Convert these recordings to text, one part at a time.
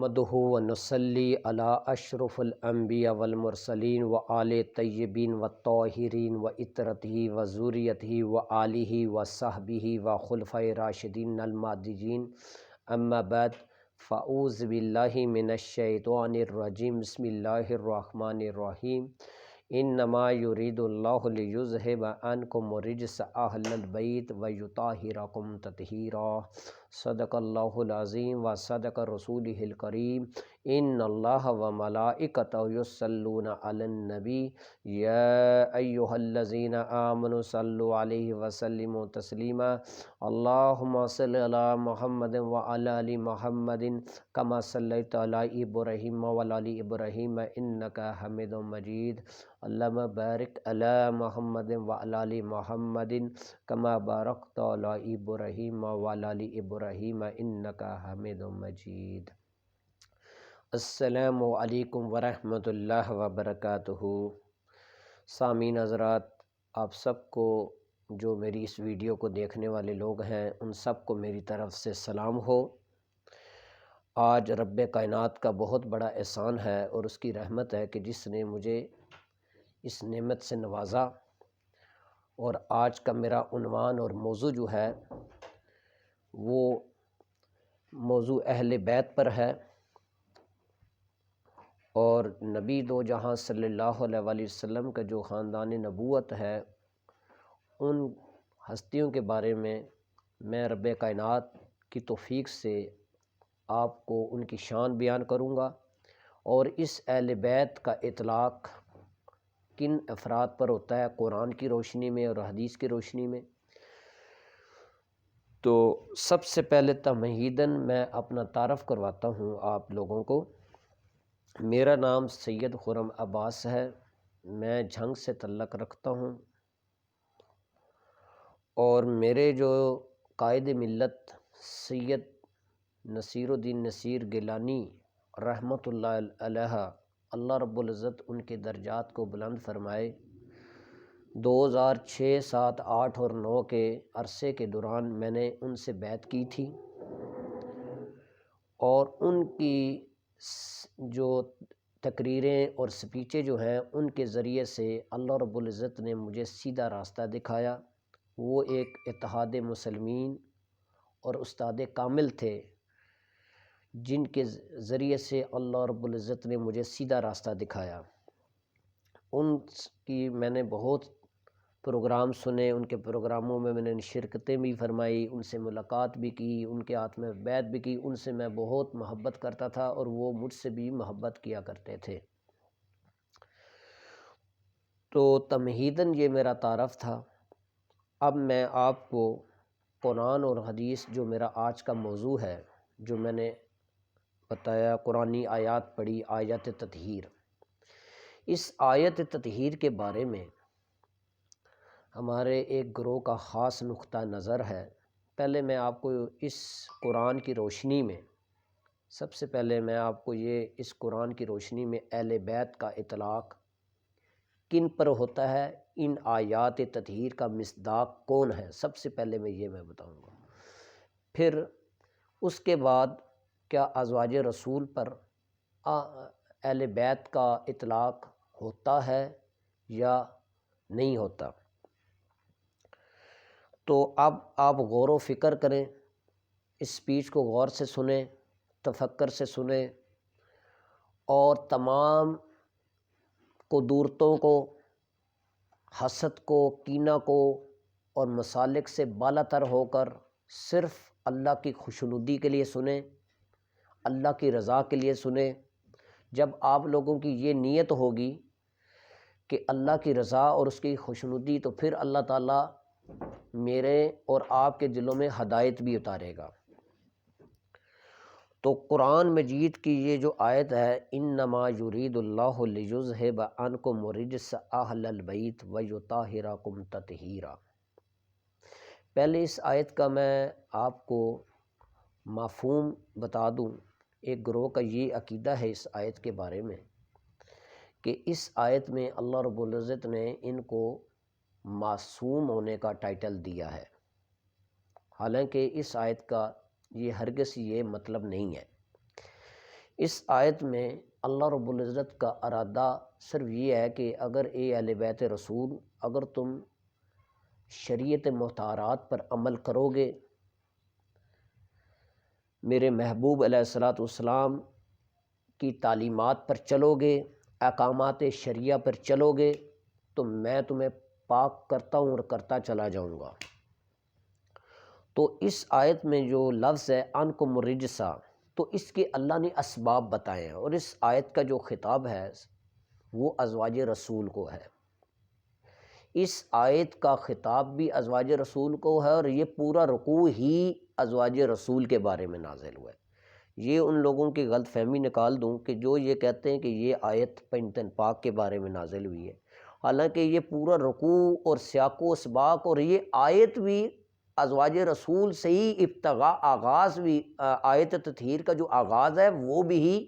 نحمدہ ونصلی علی اشرف الانبیاء والمرسلین وآل طیبین والطاہرین وعطرتہ وذریتہ وآلہ وصحبہ وخلفائہ راشدین المہدیین اما بعد فاعوذ باللہ من الشیطان الرجیم بسم اللہ الرحمن الرحیم انما یرید اللہ لیذہب عنکم الرجس اہل البیت ویطہرکم تطہیرا صدق اللہ العظیم و صدق رسولہ الکریم ان اللہ و ملائکتہ یصلون علی النبی یا ایہا الذین آمنوا صلوا علیہ وسلموا تسلیما اللہم صل علی محمد وعلی آل محمد کما صلیت علی ابراہیم وعلی آل ابراہیم انک حمید مجید اللہم بارک علی محمد وعلی آل محمد کما بارکت علی ابراہیم وعلی آل ابراہیم انک حمید مجید۔ السلام علیکم ورحمۃ اللہ وبرکاتہ۔ سامعین حضرات، آپ سب کو جو میری اس ویڈیو کو دیکھنے والے لوگ ہیں ان سب کو میری طرف سے سلام ہو۔ آج رب کائنات کا بہت بڑا احسان ہے اور اس کی رحمت ہے کہ جس نے مجھے اس نعمت سے نوازا، اور آج کا میرا عنوان اور موضوع جو ہے وہ موضوع اہل بیت پر ہے، اور نبی دو جہاں صلی اللہ علیہ وآلہ وسلم کا جو خاندان نبوت ہے ان ہستیوں کے بارے میں رب کائنات کی توفیق سے آپ کو ان کی شان بیان کروں گا، اور اس اہل بیت کا اطلاق کن افراد پر ہوتا ہے قرآن کی روشنی میں اور حدیث کی روشنی میں۔ تو سب سے پہلے تمہیداً میں اپنا تعارف کرواتا ہوں آپ لوگوں کو۔ میرا نام سید خرم عباس ہے، میں جھنگ سے تعلق رکھتا ہوں، اور میرے جو قائد ملت سید نصیر الدین نصیر گیلانی رحمۃ اللہ علیہ، اللہ رب العزت ان کے درجات کو بلند فرمائے، 2006، 7، 8 اور 9 کے عرصے کے دوران میں نے ان سے بیعت کی تھی، اور ان کی جو تقریریں اور سپیچیں جو ہیں ان کے ذریعے سے اللہ رب العزت نے مجھے سیدھا راستہ دکھایا۔ وہ ایک اتحاد مسلمین اور استاد کامل تھے جن کے ذریعے سے اللہ رب العزت نے مجھے سیدھا راستہ دکھایا۔ ان کی میں نے بہت پروگرام سنے، ان کے پروگراموں میں نے شرکتیں بھی فرمائی، ان سے ملاقات بھی کی، ان کے ہاتھ میں بیعت بھی کی۔ ان سے میں بہت محبت کرتا تھا اور وہ مجھ سے بھی محبت کیا کرتے تھے۔ تو تمہیداً یہ میرا تعارف تھا۔ اب میں آپ کو قرآن اور حدیث جو میرا آج کا موضوع ہے، جو میں نے بتایا، قرآنی آیات پڑھی، آیت تطہیر، اس آیت تطہیر کے بارے میں ہمارے ایک گروہ کا خاص نقطہ نظر ہے۔ پہلے میں آپ کو اس قرآن کی روشنی میں سب سے پہلے میں آپ کو اس قرآن کی روشنی میں اہل بیت کا اطلاق کن پر ہوتا ہے، ان آیات تطہیر کا مصداق کون ہے، سب سے پہلے میں بتاؤں گا۔ پھر اس کے بعد کیا ازواج رسول پر اہل بیت کا اطلاق ہوتا ہے یا نہیں ہوتا۔ تو اب آپ غور و فکر کریں، اس سپیچ کو غور سے سنیں، تفکر سے سنیں، اور تمام قدورتوں کو، حسد کو، کینہ کو اور مسالک سے بالا تر ہو کر صرف اللہ کی خوشنودی کے لیے سنیں، اللہ کی رضا کے لیے سنیں۔ جب آپ لوگوں کی یہ نیت ہوگی کہ اللہ کی رضا اور اس کی خوشنودی، تو پھر اللہ تعالیٰ میرے اور آپ کے دلوں میں ہدایت بھی اتارے گا۔ تو قرآن مجید کی یہ جو آیت ہے، انما یرید اللہ لیذہب عنکم الرجس اہل البیت ویطہرکم تطہیرا، پہلے اس آیت کا میں آپ کو مفہوم بتا دوں۔ ایک گروہ کا یہ عقیدہ ہے اس آیت کے بارے میں کہ اس آیت میں اللہ رب العزت نے ان کو معصوم ہونے کا ٹائٹل دیا ہے، حالانکہ اس آیت کا یہ ہرگز یہ مطلب نہیں ہے۔ اس آیت میں اللہ رب العزت کا ارادہ صرف یہ ہے کہ اگر اے اہل بیت رسول، اگر تم شریعت مطہرات پر عمل کرو گے، میرے محبوب علیہ الصلاۃ والسلام کی تعلیمات پر چلو گے، احکامات شریعہ پر چلو گے، تو میں تمہیں پاک کرتا ہوں اور کرتا چلا جاؤں گا۔ تو اس آیت میں جو لفظ ہے انکم رجسا، تو اس کے اللہ نے اسباب بتائے ہیں، اور اس آیت کا جو خطاب ہے وہ ازواج رسول کو ہے۔ اس آیت کا خطاب بھی ازواج رسول کو ہے، اور یہ پورا رکوع ہی ازواج رسول کے بارے میں نازل ہوا ہے۔ یہ ان لوگوں کی غلط فہمی نکال دوں کہ جو یہ کہتے ہیں کہ یہ آیت پنجتن پاک کے بارے میں نازل ہوئی ہے، حالانکہ یہ پورا رکوع اور سیاق و سباق، اور یہ آیت بھی ازواج رسول سے ہی ابتغاء آغاز بھی، آیت تطہیر کا جو آغاز ہے وہ بھی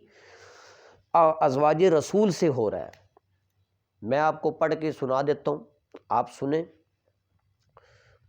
ازواج رسول سے ہو رہا ہے۔ میں آپ کو پڑھ کے سنا دیتا ہوں، آپ سنیں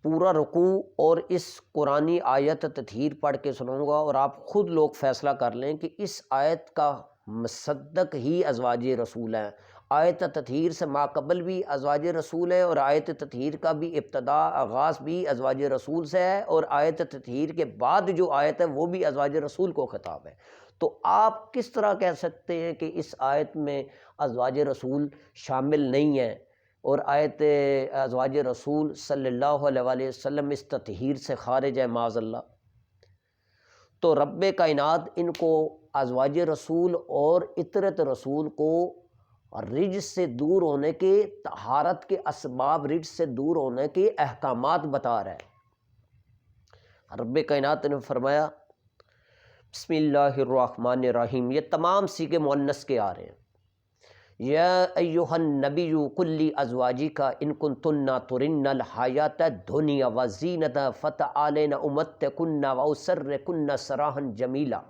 پورا رکوع، اور اس قرآنی آیت تطہیر پڑھ کے سناؤں گا، اور آپ خود لوگ فیصلہ کر لیں کہ اس آیت کا مصدق ہی ازواج رسول ہیں۔ آیت تطہیر سے ماقبل بھی ازواج رسول ہے، اور آیت تطہیر کا بھی ابتدا آغاز بھی ازواج رسول سے ہے، اور آیت تطہیر کے بعد جو آیت ہے وہ بھی ازواج رسول کو خطاب ہے۔ تو آپ کس طرح کہہ سکتے ہیں کہ اس آیت میں ازواج رسول شامل نہیں ہیں، اور آیت ازواج رسول صلی اللہ علیہ وآلہ وسلم اس تطہیر سے خارج ہے معاذ اللہ؟ تو رب کائنات ان کو ازواج رسول اور عطرت رسول کو رجس سے دور ہونے کے، طہارت کے اسباب، رجس سے دور ہونے کے احکامات بتا رہا ہے۔ رب کائنات نے فرمایا بسم اللہ الرحمن الرحیم، یہ تمام صیغے مؤنث کے آ رہے ہیں۔ یا ایہا النبی قل لازواجک ان کنتن تردن الحیاۃ الدنیا وزینتہا فتعالین امتعکن واسرحکن سراحا جمیلا۔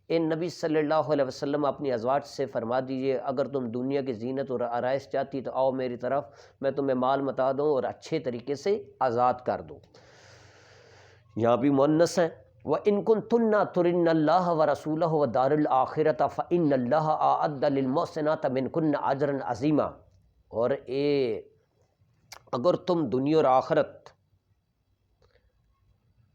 اے نبی صلی اللہ علیہ وسلم اپنی ازواج سے فرما دیجئے اگر تم دنیا کی زینت اور آرائش چاہتی تو آؤ میری طرف، میں تمہیں مال متا دوں اور اچھے طریقے سے آزاد کر دوں۔ یہاں بھی مؤنث ہے۔ وَإِن كُنتُنَّ تُرِدْنَ اللَّهَ وَرَسُولَهُ وَالدَّارَ الْآخِرَةَ فَإِنَّ اللَّهَ أَعَدَّ لِلْمُحْسِنَاتِ مِنكُنَّ أَجْرًا عَظِيمًا۔ اور اگر تم دنیا اور آخرت،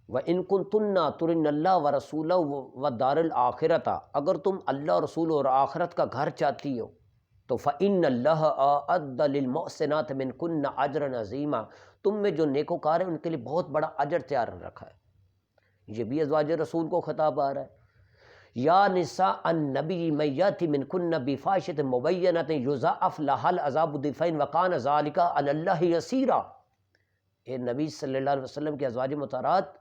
وَإِن كُنتُنَّ تُرِدْنَ اللَّهَ وَرَسُولَهُ وَالدَّارَ الْآخِرَةَ، اگر تم اللہ رسول اور آخرت کا گھر چاہتی ہو تو فَإِنَّ اللَّهَ أَعَدَّ لِلْمُحْسِنَاتِ مِنكُنَّ أَجْرًا عَظِيمًا، تم میں جو نیکوکار ہیں ان کے لیے بہت بڑا اجر تیار رکھا ہے۔ یہ بھی ازواج رسول کو خطاب آ رہا ہے۔ یا نساء النبی من یأتی منکن بفاحشۃ مبینۃ یضاعف لها العذاب ضعفین وکان ذلک علی اللہ یسیرا۔ اے نبی صلی اللہ علیہ وسلم کی ازواج مطہرات،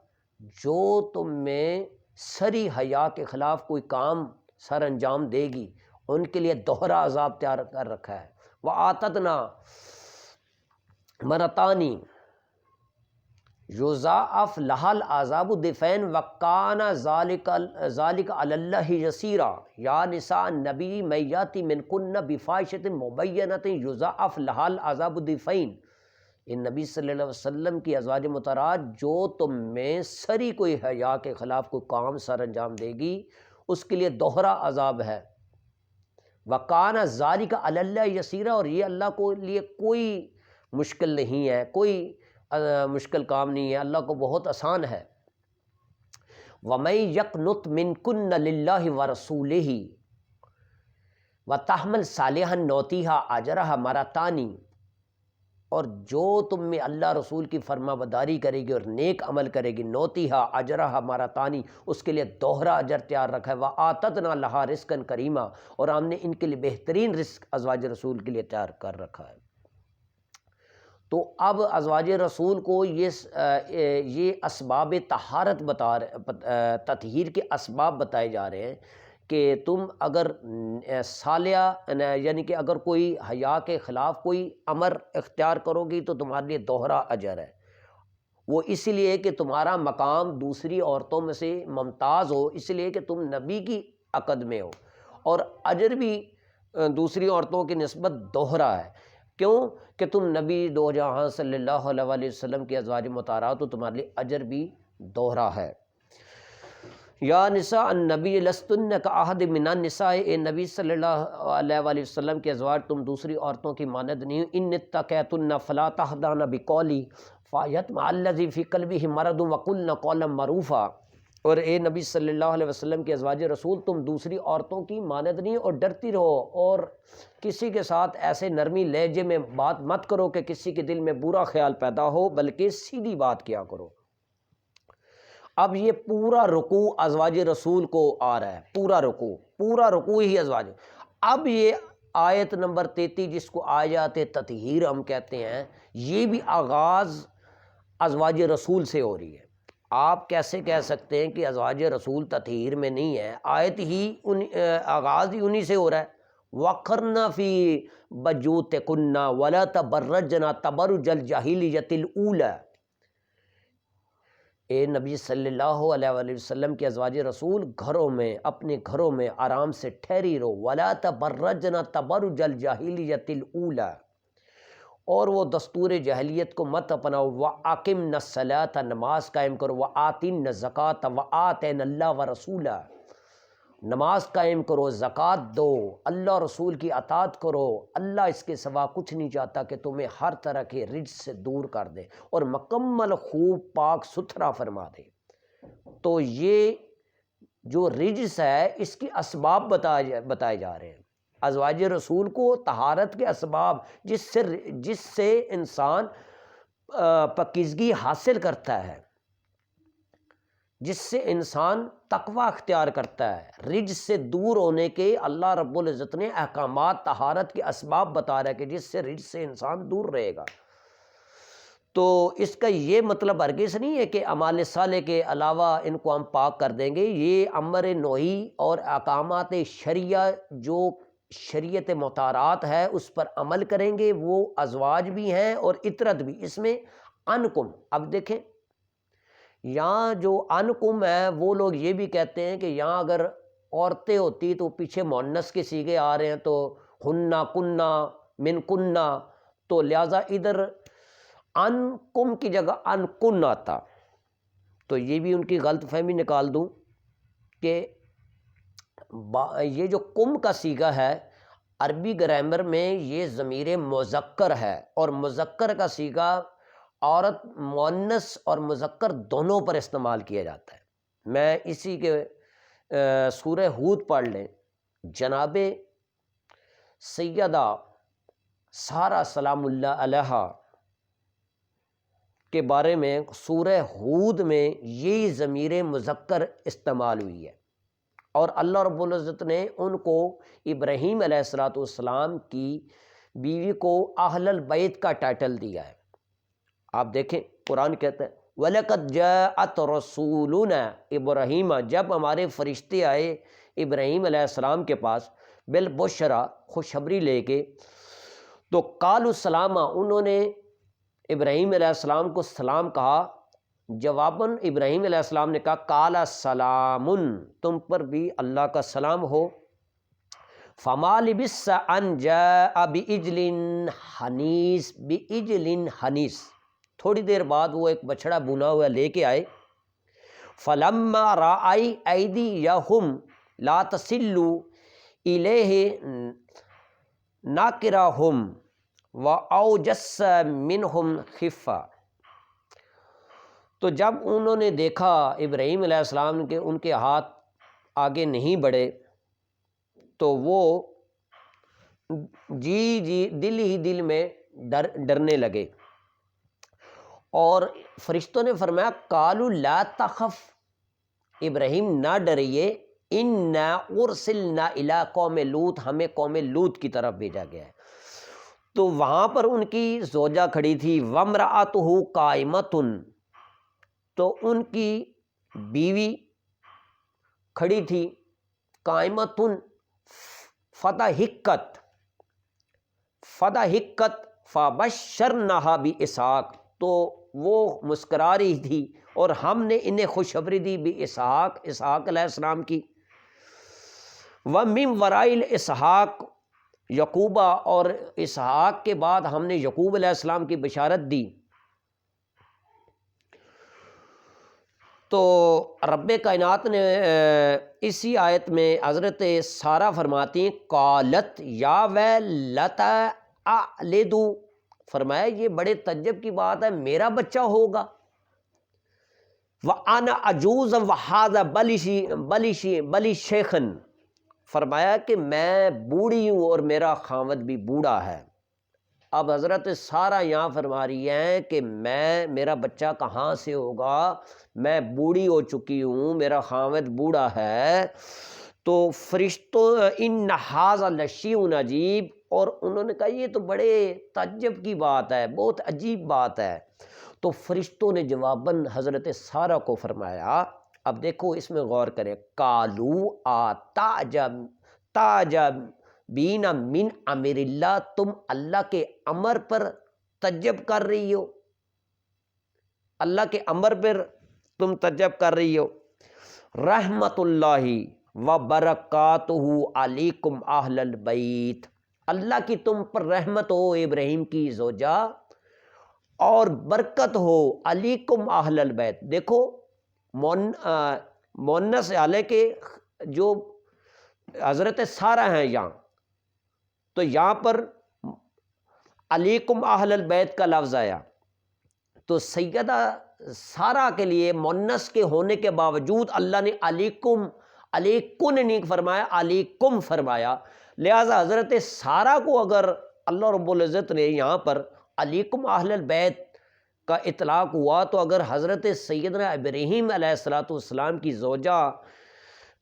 جو تم میں سری حیا کے خلاف کوئی کام سر انجام دے گی ان کے لیے دوہرا عذاب تیار کر رکھا ہے۔ وآتدنا مرتانی یضاعف لها العذاب ضعفین وکان ذلک علی اللہ یسیرا۔ یا نساء النبی من یأتی منکن بفاحشۃ مبینۃ یضاعف لها العذاب ضعفین۔ اے نبی صلی اللہ علیہ وسلم کی ازواج مطہرات، جو تم میں سری کوئی حیا کے خلاف کوئی کام سر انجام دے گی اس کے لیے دوہرا عذاب ہے۔ وکان ذلک علی اللہ یسیرا، اور یہ اللہ کو لیے کوئی مشکل نہیں ہے، کوئی مشکل کام نہیں ہے، اللہ کو بہت آسان ہے۔ وَمَن یقنط مِنکن للہ ورسولہ وتعمل صالحا نؤتیہا اجرہا مرتین، اور جو تم میں اللہ رسول کی فرما برداری کرے گی اور نیک عمل کرے گی، نؤتیہا اجرہا مرتین، اس کے لیے دوہرا اجر تیار رکھا ہے۔ وآتدنا لہا رزقا کریما، اور ہم نے ان کے لیے بہترین رزق ازواج رسول کے لیے تیار کر رکھا ہے۔ تو اب ازواج رسول کو یہ اسباب طہارت تطہیر کے اسباب بتائے جا رہے ہیں کہ تم اگر صالحہ، یعنی کہ اگر کوئی حیا کے خلاف کوئی امر اختیار کرو گی تو تمہارے لیے دوہرا اجر ہے۔ وہ اس لیے کہ تمہارا مقام دوسری عورتوں میں سے ممتاز ہو، اس لیے کہ تم نبی کی عقد میں ہو، اور اجر بھی دوسری عورتوں کی نسبت دوہرا ہے۔ کیوں کہ تم نبی دو جہاں صلی اللہ علیہ وسلم کی ازواج مطہرات، تو تمہارے لیے اجر بھی دوہرا ہے۔ یا نساء النبی لستن کاحد من النساء، اے نبی صلی اللہ علیہ وآلہ وسلم کے ازواج تم دوسری عورتوں کی مانند نہیں ہو، ان اتقیتن فلا تخضعن بقولی فیطمع الذی فی قلبہ مرض وقلن قولا معروفا۔ اور اے نبی صلی اللہ علیہ وسلم کے ازواج رسول تم دوسری عورتوں کی مانند نہیں اور ڈرتی رہو، اور کسی کے ساتھ ایسے نرمی لہجے میں بات مت کرو کہ کسی کے دل میں برا خیال پیدا ہو، بلکہ سیدھی بات کیا کرو۔ اب یہ پورا رکوع ازواج رسول کو آ رہا ہے، پورا رکوع ہی ازواج۔ اب یہ آیت نمبر 33 جس کو آیات تطہیر ہم کہتے ہیں، یہ بھی آغاز ازواج رسول سے ہو رہی ہے۔ آپ کیسے کہہ سکتے ہیں کہ ازواج رسول تطہیر میں نہیں ہے؟ آیت ہی آغاز ہی انہی سے ہو رہا ہے۔ وَقَرْنَ فِي بَيُوتِكُنَّ وَلَا تَبَرَّجْنَ تَبَرُّجَ الْجَاهِلِيَّةِ الْأُولَىٰ۔ اے نبی صلی اللہ علیہ وآلہ وسلم کے ازواج رسول گھروں میں، اپنے گھروں میں آرام سے ٹھہری رہو۔ وَلَا تَبَرَّجْنَ تَبَرُّجَ الْجَاهِلِيَّةِ الْأُولَىٰ، اور وہ دستور جاہلیت کو مت اپناؤ۔ وَأَقِمْنَ الصَّلَاةَ، نماز قائم کرو۔ وَآتِنَّ الزَّكَاةَ وَآتَيْنَ اللَّهَ وَرَسُولَهُ، نماز قائم کرو، زکوٰۃ دو، اللہ رسول کی اطاعت کرو۔ اللہ اس کے سوا کچھ نہیں چاہتا کہ تمہیں ہر طرح کے رجس سے دور کر دے اور مکمل خوب پاک ستھرا فرما دے۔ تو یہ جو رجس ہے اس کے اسباب بتائے جا رہے ہیں۔ ازواج رسول کو طہارت کے اسباب، جس سے انسان پاکیزگی حاصل کرتا ہے، جس سے انسان تقوی اختیار کرتا ہے، رجس سے دور ہونے کے اللہ رب العزت نے احکامات طہارت کے اسباب بتا رہا ہے کہ جس سے رجس سے انسان دور رہے گا۔ تو اس کا یہ مطلب ہرگز نہیں ہے کہ اعمال صالح کے علاوہ ان کو ہم پاک کر دیں گے۔ یہ امر نوحی اور احکامات شریعہ جو شریعت مطہرات ہے اس پر عمل کریں گے، وہ ازواج بھی ہیں اور عطرت بھی۔ اس میں انکم، اب دیکھیں یہاں جو انکم ہے، وہ لوگ یہ بھی کہتے ہیں کہ یہاں اگر عورتیں ہوتی تو پیچھے مؤنث کے صیغے آ رہے ہیں تو ہننا کننا من کننا، تو لہٰذا ادھر انکم کی جگہ انکن آتا۔ تو یہ بھی ان کی غلط فہمی نکال دوں کہ یہ جو کم کا صیغہ ہے عربی گرامر میں یہ ضمیر مذکر ہے، اور مذکر کا صیغہ عورت مؤنث اور مذکر دونوں پر استعمال کیا جاتا ہے۔ میں اسی کے سورہ ہود پڑھ لیں، جناب سیدہ سارہ سلام اللہ علیہا کے بارے میں سورہ ہود میں یہی ضمیر مذکر استعمال ہوئی ہے، اور اللہ رب العزت نے ان کو ابراہیم علیہ السلام کی بیوی کو اہل البیت کا ٹائٹل دیا ہے۔ آپ دیکھیں قرآن کہتا ہے وَلَقَدْ جَاءَتْ رَسُولُنَا ابراہیم، جب ہمارے فرشتے آئے ابراہیم علیہ السلام کے پاس بالبشرا، خوشخبری لے کے، تو قالوا السلام، انہوں نے ابراہیم علیہ السلام کو سلام کہا۔ جواباً ابراہیم علیہ السلام نے کہا قال سلام، تم پر بھی اللہ کا سلام ہو۔ فما لبث ان جاء بعجل حنیذ، بعجل حنیذ، تھوڑی دیر بعد وہ ایک بچڑا بنا ہوا لے کے آئے۔ فلما رائی ایدیہم لا تصل الیہ ناکرہم واوجس منہم خفہ، تو جب انہوں نے دیکھا ابراہیم علیہ السلام کے ان کے ہاتھ آگے نہیں بڑھے تو وہ دل ہی دل میں ڈرنے لگے، اور فرشتوں نے فرمایا قالوا لا تخف، ابراہیم نہ ڈریے، انا ارسلنا الی قوم لوط، ہمیں قوم لوط کی طرف بھیجا گیا ہے۔ تو وہاں پر ان کی زوجہ کھڑی تھی، وامرأتہ قائمۃ، تو ان کی بیوی کھڑی تھی، قائمۃ فضحکت فبشرناہا باسحاق، تو وہ مسکرا رہی تھی اور ہم نے انہیں خوشخبری دی باسحاق، اسحاق علیہ السلام کی۔ ومن وراء اسحاق یعقوبہ، اور اسحاق کے بعد ہم نے یعقوب علیہ السلام کی بشارت دی۔ تو رب کائنات نے اسی آیت میں حضرت سارہ فرماتی ہیں قالت یا ویلتا اعلدو، فرمایا یہ بڑے تعجب کی بات ہے، میرا بچہ ہوگا، وَأَنَا عَجُوزٌ وَهَٰذَا بَلِي شیخن، فرمایا کہ میں بوڑھی ہوں اور میرا خاوند بھی بوڑھا ہے۔ اب حضرت سارہ یہاں فرما رہی ہیں کہ میرا بچہ کہاں سے ہوگا، میں بوڑھی ہو چکی ہوں، میرا خاوند بوڑھا ہے۔ تو فرشتوں ان ھذا لشیء عجیب، اور انہوں نے کہا یہ تو بڑے تعجب کی بات ہے، بہت عجیب بات ہے۔ تو فرشتوں نے جواباً حضرت سارہ کو فرمایا، اب دیکھو اس میں غور کریں، قالوا تعجبین من امر اللہ، تم اللہ کے امر پر تعجب کر رہی ہو، اللہ کے امر پر تم تعجب کر رہی ہو۔ رحمت اللہ وبرکاتہ علیکم اہل البیت، اللہ کی تم پر رحمت ہو ابراہیم کی زوجہ، اور برکت ہو علیکم اہل البیت۔ دیکھو مؤنث ہے، حالانکہ جو حضرت سارہ ہیں یہاں، تو یہاں پر علیکم اہل البیت کا لفظ آیا، تو سیدہ سارہ کے لیے مؤنث کے ہونے کے باوجود اللہ نے علیکم علیکن نہیں فرمایا، علیکم فرمایا، لہذا حضرت سارہ کو اگر اللہ رب العزت نے یہاں پر علیکم اہل البیت کا اطلاق ہوا، تو اگر حضرت سیدنا ابراہیم علیہ السلام کی زوجہ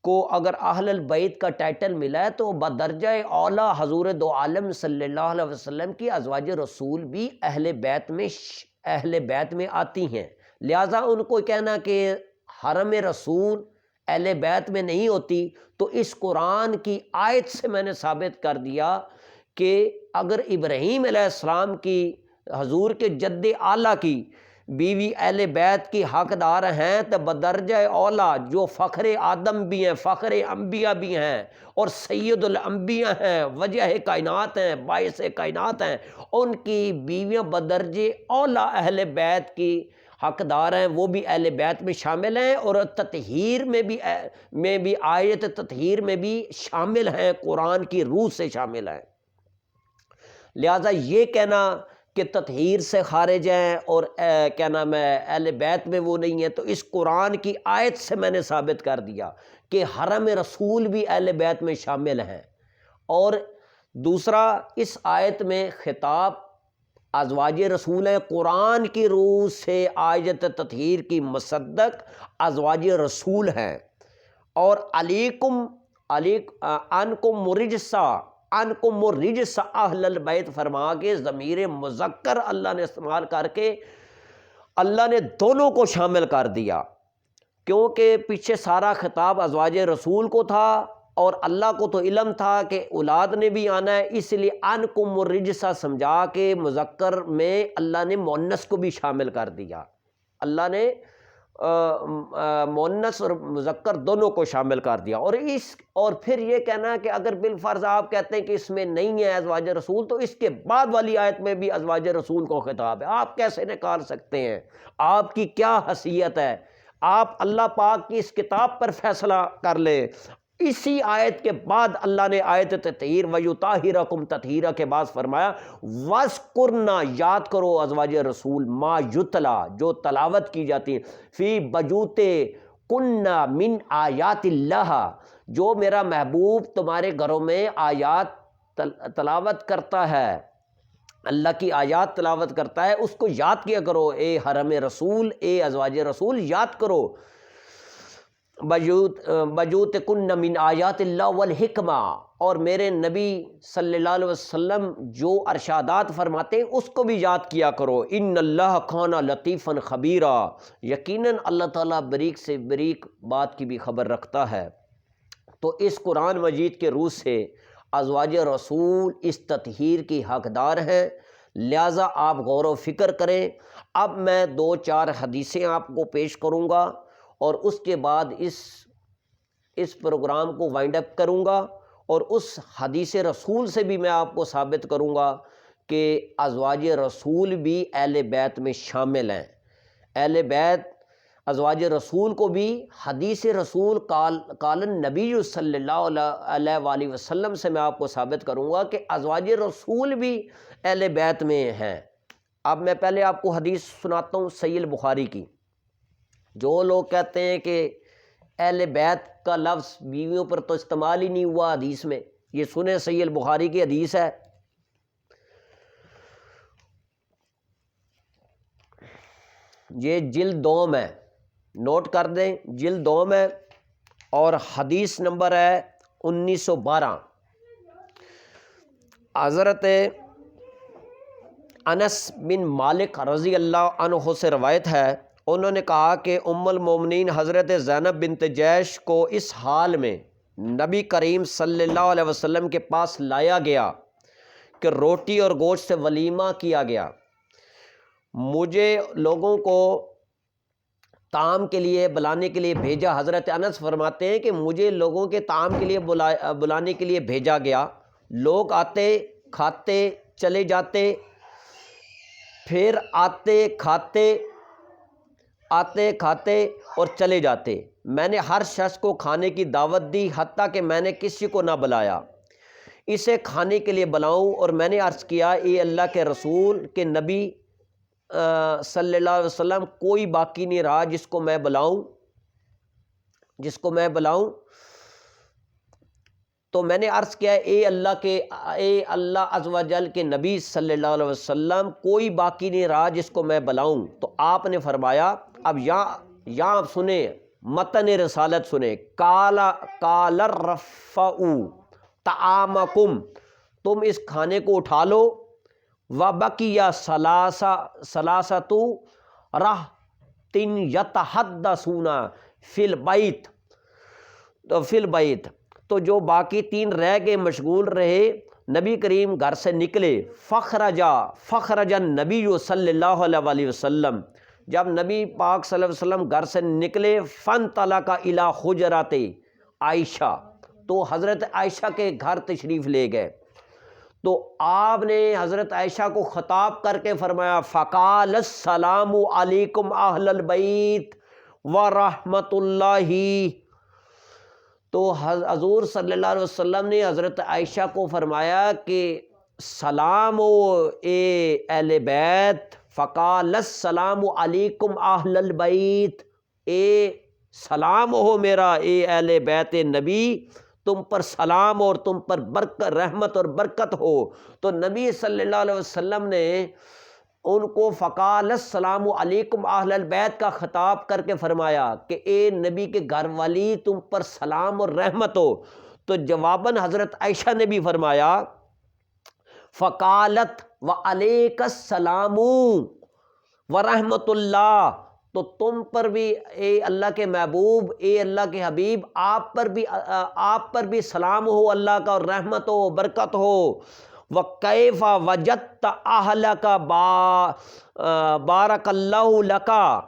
کو اگر اہل البیت کا ٹائٹل ملا ہے، تو بدرجہ اولا حضور دو عالم صلی اللہ علیہ وسلم کی ازواج رسول بھی اہل بیت میں آتی ہیں، لہٰذا ان کو کہنا کہ حرم رسول اہل بیت میں نہیں ہوتی، تو اس قرآن کی آیت سے میں نے ثابت کر دیا کہ اگر ابراہیم علیہ السلام کی حضور کے جد اعلیٰ کی بیوی اہل بیت کی حقدار ہیں، تو بدرجہ اولا جو فخر آدم بھی ہیں، فخر انبیاء بھی ہیں، اور سید الانبیاء ہیں، وجہ کائنات ہیں، باعث کائنات ہیں، ان کی بیویاں بدرجہ اولا اہل بیت کی حقدار ہیں، وہ بھی اہل بیت میں شامل ہیں، اور تطہیر میں بھی آیت تطہیر میں بھی شامل ہیں، قرآن کی روح سے شامل ہیں۔ لہٰذا یہ کہنا کہ تطہیر سے خارج ہیں اور کیا نام ہے اہل بیت میں وہ نہیں ہے، تو اس قرآن کی آیت سے میں نے ثابت کر دیا کہ حرم رسول بھی اہل بیت میں شامل ہیں۔ اور دوسرا، اس آیت میں خطاب ازواج رسول ہے، قرآن کی روح سے آیت تطہیر کی مصدق ازواج رسول ہیں، اور علیکم انکم رجسا انکم رجس اہل البیت فرما کے ضمیر مذکر اللہ نے استعمال کر کے اللہ نے دونوں کو شامل کر دیا، کیونکہ پیچھے سارا خطاب ازواج رسول کو تھا، اور اللہ کو تو علم تھا کہ اولاد نے بھی آنا ہے، اس لیے انکم رجسا سمجھا کے مذکر میں اللہ نے مؤنث کو بھی شامل کر دیا، اللہ نے مؤنث اور مذکر دونوں کو شامل کر دیا۔ اور پھر یہ کہنا کہ اگر بالفرض آپ کہتے ہیں کہ اس میں نہیں ہے ازواج رسول، تو اس کے بعد والی آیت میں بھی ازواج رسول کو خطاب ہے، آپ کیسے نکال سکتے ہیں؟ آپ کی کیا حیثیت ہے؟ آپ اللہ پاک کی اس کتاب پر فیصلہ کر لیں۔ اسی آیت کے بعد اللہ نے آیت تطہیر وَيُطَهِّرَكُمْ تطہیرہ کے بعد فرمایا وَاذْكُرْنَا، یاد کرو ازواج رسول ما یتلا، جو تلاوت کی جاتی ہیں، فی بجوت کننا من آیات اللہ، جو میرا محبوب تمہارے گھروں میں آیات تلاوت کرتا ہے، اللہ کی آیات تلاوت کرتا ہے، اس کو یاد کیا کرو، اے حرم رسول، اے ازواج رسول، یاد کرو بجوت کن من آیات اللہ والحکمہ، اور میرے نبی صلی اللہ علیہ وسلم جو ارشادات فرماتے ہیں اس کو بھی یاد کیا کرو، ان اللہ کان لطیفا خبیرا، یقیناً اللہ تعالیٰ بریک سے بریک بات کی بھی خبر رکھتا ہے۔ تو اس قرآن مجید کے روح سے ازواج رسول اس تطہیر کی حقدار ہیں، لہٰذا آپ غور و فکر کریں۔ اب میں 2-4 حدیثیں آپ کو پیش کروں گا، اور اس کے بعد اس پروگرام کو وائنڈ اپ کروں گا، اور اس حدیث رسول سے بھی میں آپ کو ثابت کروں گا کہ ازواج رسول بھی اہل بیت میں شامل ہیں۔ اہل بیت ازواج رسول کو بھی حدیث رسول قال النبی صلی اللہ علیہ وآلہ وسلم سے میں آپ کو ثابت کروں گا کہ ازواج رسول بھی اہل بیت میں ہیں۔ اب میں پہلے آپ کو حدیث سناتا ہوں صحیح البخاری کی۔ جو لوگ کہتے ہیں کہ اہل بیت کا لفظ بیویوں پر تو استعمال ہی نہیں ہوا حدیث میں، یہ سنیں صحیح البخاری کی حدیث ہے۔ یہ جلد دوم ہے، نوٹ کر دیں، جلد دوم ہے اور حدیث نمبر ہے 1912۔ حضرت انس بن مالک رضی اللہ عنہ سے روایت ہے، انہوں نے کہا کہ ام المومنین حضرت زینب بنت جیش کو اس حال میں نبی کریم صلی اللہ علیہ وسلم کے پاس لایا گیا کہ روٹی اور گوشت سے ولیمہ کیا گیا۔ مجھے لوگوں کو طعام کے لیے بلانے کے لیے بھیجا۔ حضرت انس فرماتے ہیں کہ مجھے لوگوں کے طعام کے لیے بلانے کے لیے بھیجا گیا۔ لوگ آتے، کھاتے، چلے جاتے، پھر آتے کھاتے اور چلے جاتے۔ میں نے ہر شخص کو کھانے کی دعوت دی، حتیٰ کہ میں نے کسی کو نہ بلایا اسے کھانے کے لیے بلاؤں، اور میں نے عرض کیا اے اللہ کے رسول کے نبی صلی اللہ علیہ وسلم، کوئی باقی نہیں رہا جس کو میں بلاؤں۔ تو میں نے عرض کیا اے اللہ عز و جل کے نبی صلی اللہ علیہ وسلم، کوئی باقی نہیں رہا جس کو میں بلاؤں۔ تو آپ نے فرمایا، اب یہاں آپ سنیں، متن رسالت سنیں، قال ارفعوا طعامکم، تم اس کھانے کو اٹھا لو، وبقی ثلاثۃ رہط یتحدثون فی البیت، تو جو باقی 3 رہ گئے مشغول رہے، نبی کریم گھر سے نکلے، فخرج النبی صلی اللہ علیہ وآلہ وسلم، جب نبی پاک صلی اللہ علیہ وسلم گھر سے نکلے، فانطلق الی حجرۃ عائشہ، تو حضرت عائشہ کے گھر تشریف لے گئے۔ تو آپ نے حضرت عائشہ کو خطاب کر کے فرمایا، فقال السلام علیکم اہل البیت ورحمۃ اللہ، تو حضور صلی اللہ علیہ وسلم نے حضرت عائشہ کو فرمایا کہ سلام ہو اے اہل بیت، فقال السلام علیکم اہل البیت، اے سلام ہو میرا اے اہل بیت نبی، تم پر سلام اور تم پر رحمت اور برکت ہو۔ تو نبی صلی اللہ علیہ وسلم نے ان کو فقال السلام علیکم اہل البیت کا خطاب کر کے فرمایا کہ اے نبی کے گھر والی، تم پر سلام اور رحمت ہو۔ تو جواباً حضرت عائشہ نے بھی فرمایا، فقالت وعلیک السلام ورحمۃ اللہ، تو تم پر بھی اے اللہ کے محبوب، اے اللہ کے حبیب، آپ پر بھی سلام ہو اللہ کا، اور رحمت ہو، برکت ہو۔ وَكَيْفَ وَجَدْتَ أَهْلَكَ بارک اللہ لکا،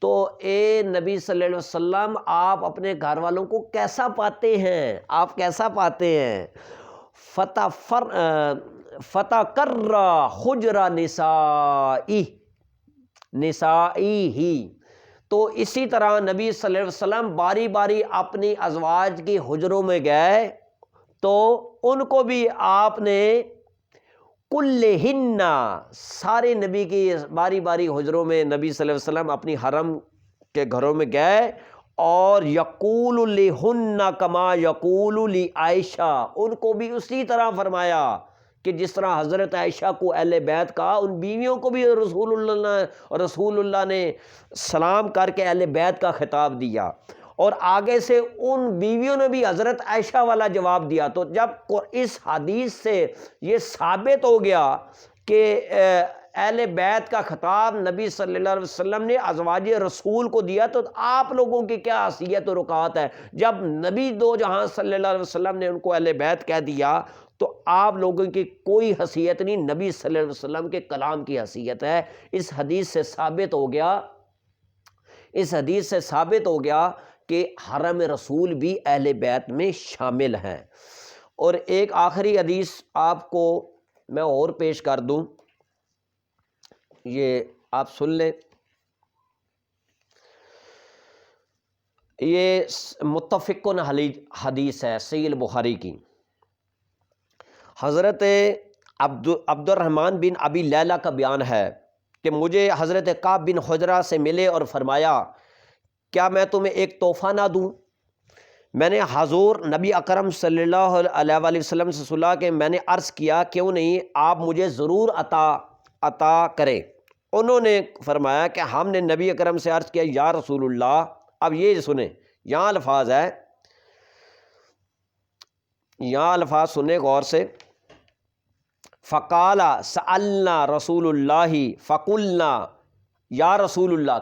تو اے نبی صلی اللہ علیہ وسلم، آپ اپنے گھر والوں کو کیسا پاتے ہیں، آپ کیسا پاتے ہیں؟ فَتَقَرَّ حُجْرَ نِسَائِهِ، تو اسی طرح نبی صلی اللہ علیہ وسلم باری باری اپنی ازواج کی حجروں میں گئے، تو ان کو بھی آپ نے کلہن، سارے نبی کی باری باری حجروں میں نبی صلی اللہ علیہ وسلم اپنی حرم کے گھروں میں گئے، اور یقول لہن کما یقول لعائشہ، ان کو بھی اسی طرح فرمایا کہ جس طرح حضرت عائشہ کو اہل بیت کہا، ان بیویوں کو بھی رسول اللہ نے سلام کر کے اہل بیت کا خطاب دیا، اور آگے سے ان بیویوں نے بھی حضرت عائشہ والا جواب دیا۔ تو جب اس حدیث سے یہ ثابت ہو گیا کہ اہل بیت کا خطاب نبی صلی اللہ علیہ وسلم نے ازواج رسول کو دیا، تو آپ لوگوں کی کیا حیثیت و رکعت ہے؟ جب نبی دو جہاں صلی اللہ علیہ وسلم نے ان کو اہل بیت کہہ دیا، تو آپ لوگوں کی کوئی حیثیت نہیں، نبی صلی اللہ علیہ وسلم کے کلام کی حیثیت ہے۔ اس حدیث سے ثابت ہو گیا کہ حرم رسول بھی اہل بیت میں شامل ہیں۔ اور ایک آخری حدیث آپ کو میں اور پیش کر دوں، یہ آپ سن لیں۔ یہ متفقن حدیث ہے صحیح البخاری کی۔ حضرت عبد الرحمن بن ابی لیلہ کا بیان ہے کہ مجھے حضرت کعب بن حجرہ سے ملے اور فرمایا کیا میں تمہیں ایک تحفہ نہ دوں؟ میں نے حضور نبی اکرم صلی اللہ علیہ وآلہ وسلم سے صلح کہ میں نے عرض کیا کیوں نہیں، آپ مجھے ضرور عطا کریں۔ انہوں نے فرمایا کہ ہم نے نبی اکرم سے عرض کیا یا رسول اللہ، اب یہ سنیں، یہاں الفاظ سنیں غور سے، فقال سألنا رسول اللہ فقلنا یا رسول اللہ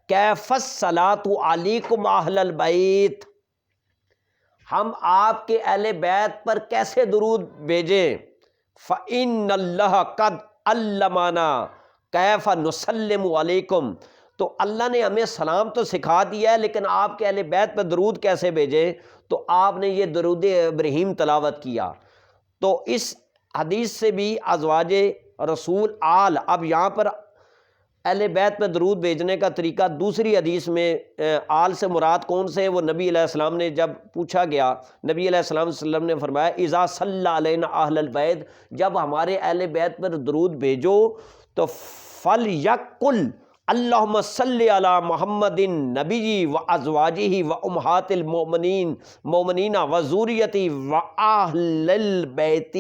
کیف الصلاۃ علیکم اہل البیت، ہم آپ کے اہل بیت پر کیسے درود بھیجیں؟ فإن اللہ قد علمنا کیف نسلم علیکم، تو اللہ نے ہمیں سلام تو سکھا دیا ہے لیکن آپ کے اہل بیت پر درود کیسے بھیجیں؟ تو آپ نے یہ درود ابراہیم تلاوت کیا۔ تو اس حدیث سے بھی ازواج رسول آل، اب یہاں پر اہل بیت پہ درود بھیجنے کا طریقہ دوسری حدیث میں آل سے مراد کون سے؟ وہ نبی علیہ السلام نے جب پوچھا گیا، نبی علیہ السلام صلی اللہ علیہ وسلم نے فرمایا اذا صلی علینا اہل البیت، جب ہمارے اہل بیت پر درود بھیجو تو فلیقل اللہم صلی علی محمد نبی و ازواجہ و امہات المؤمنین و ذریتہ و اہل بیتہ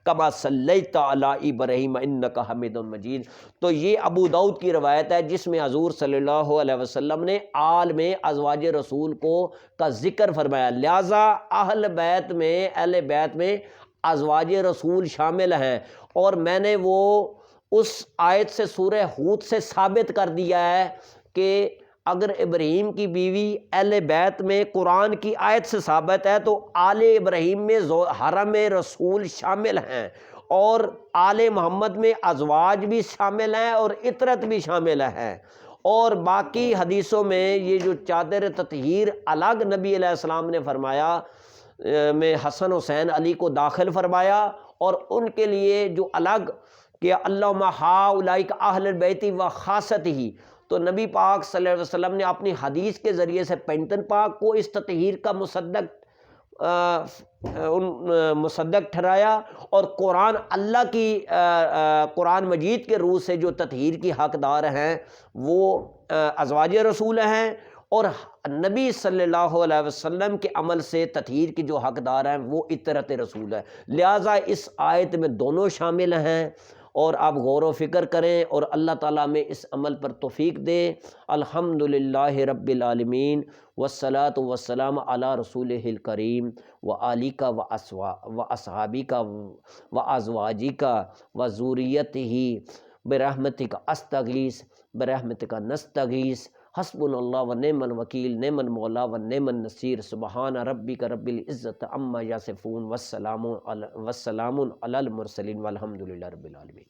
کما صلیت علی ابراہیم انک حمید مجید۔ تو یہ ابو داؤد کی روایت ہے جس میں حضور صلی اللہ علیہ وسلم نے آل میں ازواج رسول کا ذکر فرمایا، لہٰذا اہل بیت میں ازواج رسول شامل ہیں، اور میں نے وہ اس آیت سے سورہ ہود سے ثابت کر دیا ہے کہ اگر ابراہیم کی بیوی اہل بیت میں قرآن کی آیت سے ثابت ہے تو آل ابراہیم میں حرم رسول شامل ہیں، اور آل محمد میں ازواج بھی شامل ہیں اور عطرت بھی شامل ہے۔ اور باقی حدیثوں میں یہ جو چادر تطہیر الگ نبی علیہ السلام نے فرمایا، میں حسن حسین علی کو داخل فرمایا، اور ان کے لیے جو الگ کہ اللہم ہؤلاء اہل البیت و خاصتہ، تو نبی پاک صلی اللہ علیہ وسلم نے اپنی حدیث کے ذریعے سے پینتن پاک کو اس تطہیر کا مصدق ٹھہرایا، اور قرآن اللہ کی قرآن مجید کے روح سے جو تطہیر کی حقدار ہیں وہ ازواج رسول ہیں، اور نبی صلی اللہ علیہ وسلم کے عمل سے تطہیر کی جو حقدار ہیں وہ عطرت رسول ہے۔ لہٰذا اس آیت میں دونوں شامل ہیں، اور آپ غور و فکر کریں اور اللہ تعالیٰ میں اس عمل پر توفیق دے۔ الحمدللہ رب العالمین، والصلاة والسلام علی رسولہ الکریم وآلہ واصحابہ وازواجہ وذریتہ برحمتک استغیث برحمتک نستغیث حسبنا اللہ ونعم الوکیل نعم المولا ونعم النصیر سبحان ربک رب العزت عما یصفون والسلام علی المرسلین والحمدللہ رب العالمین۔